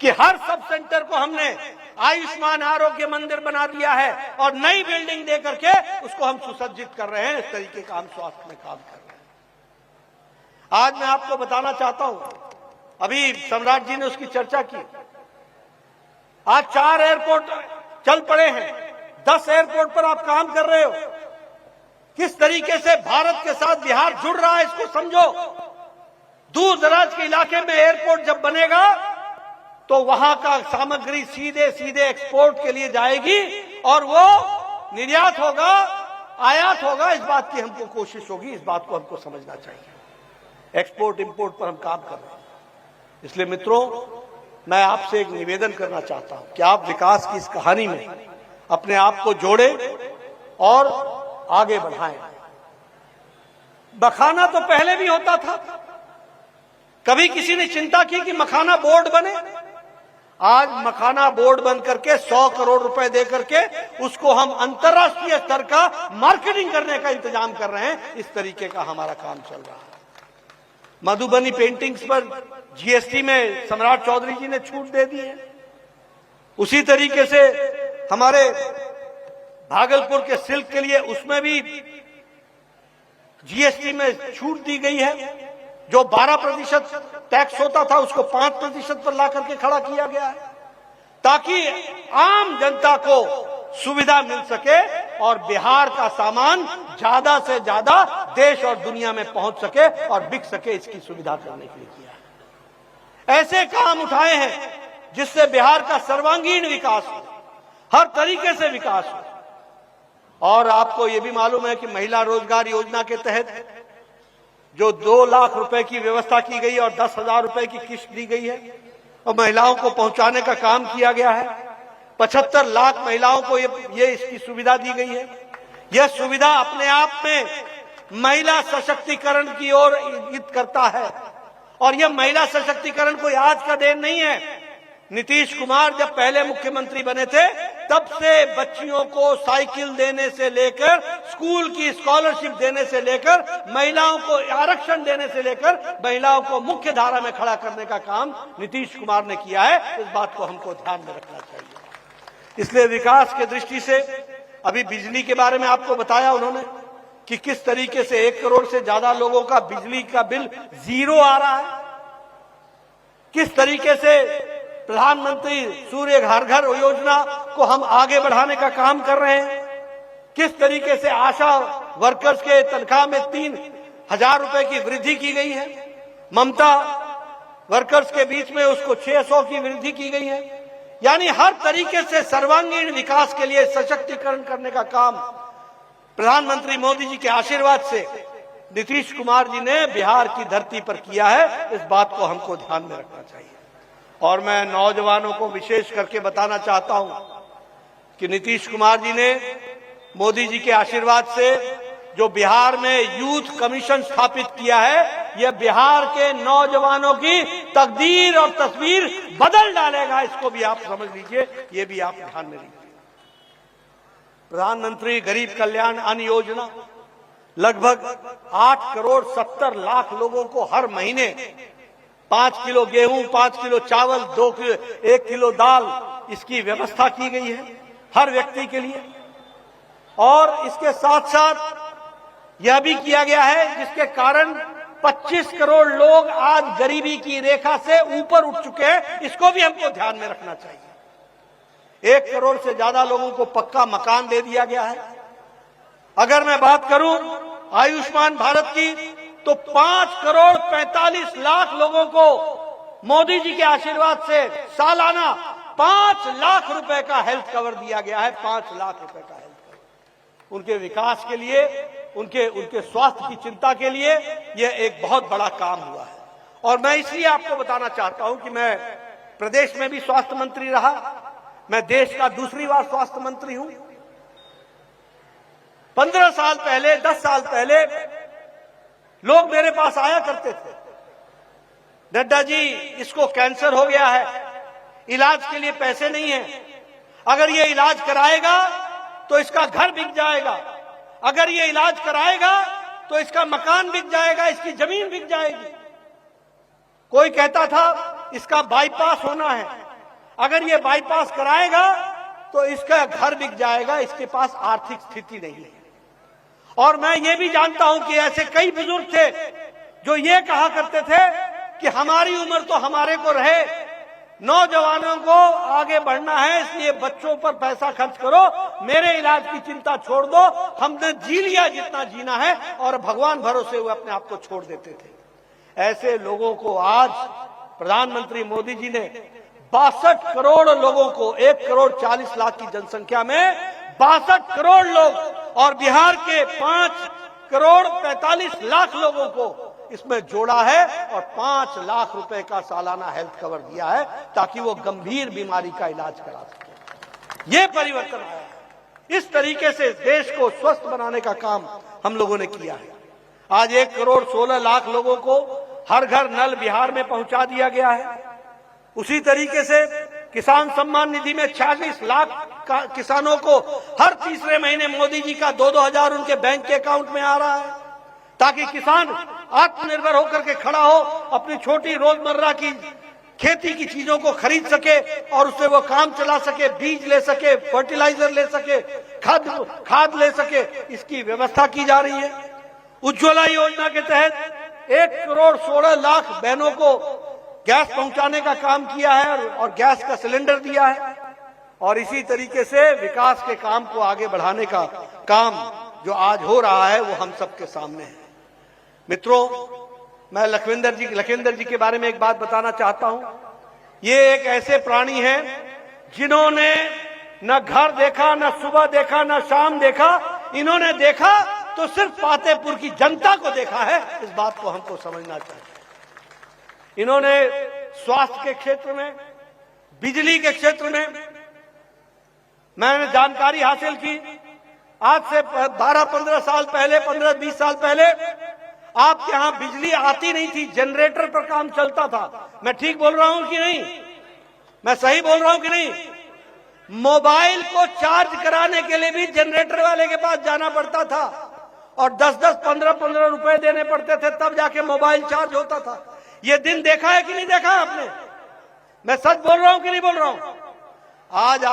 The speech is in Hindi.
कि हर सब सेंटर को हमने आयुष्मान आरोग्य मंदिर बना दिया है और नई बिल्डिंग दे करके उसको हम सुसज्जित कर रहे हैं। इस तरीके का हम स्वास्थ्य में काम कर रहे हैं। आज मैं आपको बताना चाहता हूं, अभी सम्राट जी ने उसकी चर्चा की, आज 4 एयरपोर्ट चल पड़े हैं, 10 एयरपोर्ट पर आप काम कर रहे हो। किस तरीके से भारत के साथ बिहार जुड़ रहा है इसको समझो। दूर दराज के इलाके में एयरपोर्ट जब बनेगा तो वहां का सामग्री सीधे सीधे एक्सपोर्ट के लिए जाएगी और वो निर्यात होगा, आयात होगा। इस बात की हमको कोशिश होगी, इस बात को हमको समझना चाहिए। एक्सपोर्ट इंपोर्ट पर हम काम कर रहे हैं। इसलिए मित्रों, मैं आपसे एक निवेदन करना चाहता हूं कि आप विकास की इस कहानी में अपने आप को जोड़े और आगे बढ़ाएं। मखाना तो पहले भी होता था, कभी किसी ने चिंता की कि मखाना बोर्ड बने? आज मखाना बोर्ड बन करके 100 करोड़ रुपए दे करके उसको हम अंतर्राष्ट्रीय स्तर का मार्केटिंग करने का इंतजाम कर रहे हैं। इस तरीके का हमारा काम चल रहा है। मधुबनी पेंटिंग्स पर जीएसटी में सम्राट चौधरी जी ने छूट दे दी है। उसी तरीके से हमारे भागलपुर के सिल्क के लिए उसमें भी जीएसटी में छूट दी गई है। जो 12% टैक्स होता था उसको 5% पर ला करके खड़ा किया गया है, ताकि आम जनता को सुविधा मिल सके और बिहार का सामान ज्यादा से ज्यादा देश और दुनिया में पहुंच सके और बिक सके। इसकी सुविधा करने के लिए किया है। ऐसे काम उठाए हैं जिससे बिहार का सर्वांगीण विकास हो, हर तरीके से विकास हो। और आपको ये भी मालूम है कि महिला रोजगार योजना के तहत जो 2 लाख रुपए की व्यवस्था की गई और 10,000 रुपए की किस्त दी गई है और महिलाओं को पहुंचाने का काम किया गया है। 75 लाख महिलाओं को ये इसकी सुविधा दी गई है। यह सुविधा अपने आप में महिला सशक्तिकरण की ओर इंगित करता है। और यह महिला सशक्तिकरण कोई आज का देन नहीं है। नीतीश कुमार जब पहले मुख्यमंत्री बने थे तब से बच्चियों को साइकिल देने से लेकर, स्कूल की स्कॉलरशिप देने से लेकर, महिलाओं को आरक्षण देने से लेकर महिलाओं को मुख्य धारा में खड़ा करने का काम नीतीश कुमार ने किया है। इस बात को हमको ध्यान में रखना चाहिए। इसलिए विकास के दृष्टि से अभी बिजली के बारे में आपको बताया उन्होंने कि किस तरीके से 1 करोड़ से ज्यादा लोगों का बिजली का बिल 0 आ रहा है। किस तरीके से प्रधानमंत्री सूर्य घर घर योजना को हम आगे बढ़ाने का काम कर रहे हैं। किस तरीके से आशा वर्कर्स के तनख्वाह में 3,000 रुपए की वृद्धि की गई है। ममता वर्कर्स के बीच में उसको 600 की वृद्धि की गई है। यानी हर तरीके से सर्वांगीण विकास के लिए सशक्तिकरण करने का काम प्रधानमंत्री मोदी जी के आशीर्वाद से नीतीश कुमार जी ने बिहार की धरती पर किया है। इस बात को हमको ध्यान में रखना चाहिए। और मैं नौजवानों को विशेष करके बताना चाहता हूं कि नीतीश कुमार जी ने मोदी जी के आशीर्वाद से जो बिहार में यूथ कमीशन स्थापित किया है, यह बिहार के नौजवानों की तकदीर और तस्वीर बदल डालेगा। इसको भी आप समझ लीजिए, ये भी आप ध्यान में लीजिए। प्रधानमंत्री गरीब कल्याण अन्न योजना लगभग 8 करोड़ 70 लाख लोगों को हर महीने 5 किलो गेहूं, 5 किलो चावल, 1 किलो दाल, इसकी व्यवस्था की गई है हर व्यक्ति के लिए। और इसके साथ साथ यह भी किया गया है जिसके कारण 25 करोड़ लोग आज गरीबी की रेखा से ऊपर उठ चुके हैं। इसको भी हमको ध्यान में रखना चाहिए। 1 करोड़ से ज्यादा लोगों को पक्का मकान दे दिया गया है। अगर मैं बात करूं आयुष्मान भारत की, तो 5 करोड़ 45 लाख लोगों को मोदी जी के आशीर्वाद से सालाना 5 लाख रुपए का हेल्थ कवर दिया गया है। 5 लाख रुपए का हेल्थ कवर उनके विकास के लिए, उनके स्वास्थ्य की चिंता के लिए यह एक बहुत बड़ा काम हुआ है। और मैं इसलिए आपको बताना चाहता हूं कि मैं प्रदेश में भी स्वास्थ्य मंत्री रहा, मैं देश का दूसरी बार स्वास्थ्य मंत्री हूं। 15 साल पहले, 10 साल पहले लोग मेरे पास आया करते थे, नड्डा जी इसको कैंसर हो गया है, इलाज के लिए पैसे नहीं है, अगर ये इलाज कराएगा तो इसका घर बिक जाएगा, अगर ये इलाज कराएगा तो इसका मकान बिक जाएगा, इसकी जमीन बिक जाएगी। कोई कहता था इसका बाईपास होना है, अगर ये बाईपास कराएगा तो इसका घर बिक जाएगा, इसके पास आर्थिक स्थिति नहीं है। और मैं ये भी जानता हूं कि ऐसे कई बुजुर्ग थे जो ये कहा करते थे कि हमारी उम्र तो हमारे को रहे, नौजवानों को आगे बढ़ना है, इसलिए बच्चों पर पैसा खर्च करो, मेरे इलाज की चिंता छोड़ दो, हमने जी लिया जितना जीना है, और भगवान भरोसे हुए अपने आप को छोड़ देते थे। ऐसे लोगों को आज प्रधानमंत्री मोदी जी ने 62 करोड़ लोगों को, 1 करोड़ 40 लाख की जनसंख्या में 62 करोड़ लोग, और बिहार के 5 करोड़ 45 लाख लोगों को इसमें जोड़ा है, और 5 लाख रुपए का सालाना हेल्थ कवर दिया है ताकि वो गंभीर बीमारी का इलाज करा सके। ये परिवर्तन आया है। इस तरीके से देश को स्वस्थ बनाने का काम हम लोगों ने किया है। आज 1 करोड़ 16 लाख लोगों को हर घर नल बिहार में पहुंचा दिया गया है। उसी तरीके से किसान सम्मान निधि में 46 लाख किसानों को हर तीसरे महीने मोदी जी का 2-2 हजार उनके बैंक के अकाउंट में आ रहा है, ताकि किसान आत्मनिर्भर होकर के खड़ा हो, अपनी छोटी रोजमर्रा की खेती की चीजों को खरीद सके और उससे वो काम चला सके, बीज ले सके, फर्टिलाइजर ले सके, खाद ले सके। इसकी व्यवस्था की जा रही है। उज्ज्वला योजना के तहत 1 करोड़ 16 लाख बहनों को गैस पहुंचाने का काम किया है और गैस का सिलेंडर दिया है। और इसी तरीके से विकास के काम को आगे बढ़ाने का काम जो आज हो रहा है वो हम सबके सामने है। मित्रों, मैं लखविंदर जी के बारे में एक बात बताना चाहता हूं। ये एक ऐसे प्राणी हैं जिन्होंने न घर देखा, न सुबह देखा, न शाम देखा। इन्होंने देखा तो सिर्फ फतेहपुर की जनता को देखा है। इस बात को हमको समझना चाहिए। इन्होंने स्वास्थ्य के क्षेत्र में, बिजली के क्षेत्र में मैंने जानकारी हासिल की। आज से 12-15 साल पहले, 15-20 साल पहले आपके यहां बिजली आती नहीं थी, जनरेटर पर काम चलता था। मैं ठीक बोल रहा हूं कि नहीं? मैं सही बोल रहा हूं कि नहीं? मोबाइल को चार्ज कराने के लिए भी जनरेटर वाले के पास जाना पड़ता था और 10-10, 15-15 रुपए देने पड़ते थे, तब जाके मोबाइल चार्ज होता था। ये दिन देखा है कि नहीं देखा आपने? मैं सच बोल रहा हूं कि नहीं बोल रहा हूं? आज